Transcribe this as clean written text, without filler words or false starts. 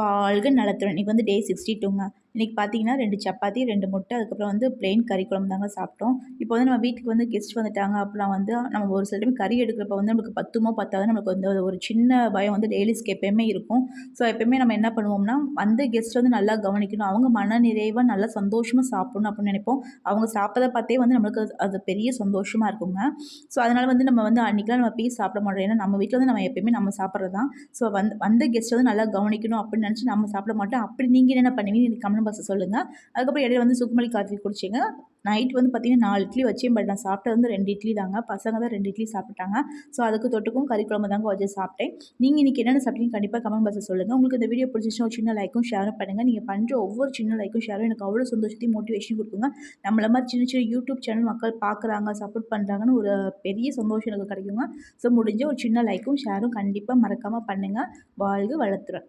வாழ்க நலத்துடன். இன்னைக்கு வந்து டே 62ங்க. இன்னைக்கு பார்த்தீங்கன்னா 2 சப்பாத்தி, 2 முட்டை, அதுக்கப்புறம் வந்து பிளெயின் கறி குழம்பு தாங்க சாப்பிட்டோம். இப்போ வந்து நம்ம வீட்டுக்கு வந்து கெஸ்ட் வந்துட்டாங்க அப்படின்னா வந்து நம்ம ஒரு சில டைம் கறி எடுக்கிறப்ப வந்து நமக்கு பத்துமோ பத்தாதோ நமக்கு வந்து ஒரு சின்ன பயம் வந்து லேடீஸ்க்கு எப்பயுமே இருக்கும். ஸோ எப்பயுமே நம்ம என்ன பண்ணுவோம்னா, வந்த கெஸ்ட் வந்து நல்லா கவனிக்கணும். அவங்க மன நிறைவா நல்லா சந்தோஷமா சாப்பிடணும் அப்படின்னு நினைப்போம். அவங்க சாப்பிட்டத பார்த்தே வந்து நம்மளுக்கு அது பெரிய சந்தோஷமா இருக்குங்க. ஸோ அதனால வந்து நம்ம வந்து அன்னைக்கெல்லாம் நம்ம போய் சாப்பிட மாட்டோம். ஏன்னா நம்ம வீட்ல வந்து நம்ம எப்பயுமே நம்ம சாப்பிடுறது தான். ஸோ வந்த கெஸ்ட் வந்து நல்லா கவனிக்கணும் அப்படின்னு நினச்சு நம்ம சாப்பிட மாட்டோம். அப்படி நீங்கள் என்னென்ன பண்ணுவீங்க எனக்கு கமெண்ட் பாக்ஸில் சொல்லுங்கள். அதுக்கப்புறம் இடையில வந்து சுக்குமல்லி காஃபி குடிச்சிங்க. நைட் வந்து பார்த்தீங்கன்னா 4 இட்லி வச்சேன். பட் நான் சாப்பிட்டது வந்து 2 இட்லி தாங்க. பசங்க தான் 2 இட்லி சாப்பிட்டாங்க. ஸோ அதுக்கு தொட்டுக்கும் கறி குழம்பு தாங்க வச்சு சாப்பிட்டேன். நீங்கள் இன்னைக்கு என்னென்ன சாப்பிட்டீங்க கண்டிப்பாக கமெண்ட் பாக்ஸில் சொல்லுங்கள். உங்களுக்கு இந்த வீடியோ பிடிச்சிச்சுன்னா ஒரு சின்ன லைக்கும் ஷேரும் பண்ணுங்கள். நீங்கள் பண்ணுற ஒவ்வொரு சின்ன லைக்கும் ஷேரும் எனக்கு அவ்வளோ சந்தோஷத்தையும் மோட்டிவேஷன் கொடுக்குங்க. நம்மள மாதிரி சின்ன சின்ன யூடியூப் சேனல் மக்கள் பார்க்குறாங்க, சப்போர்ட் பண்ணுறாங்கன்னு ஒரு பெரிய சந்தோஷம் எனக்கு கிடைக்குங்க. ஸோ முடிஞ்ச ஒரு சின்ன லைக்கும் ஷேரும் கண்டிப்பாக மறக்காமல் பண்ணுங்கள். வாழ்க வளத்துடன்.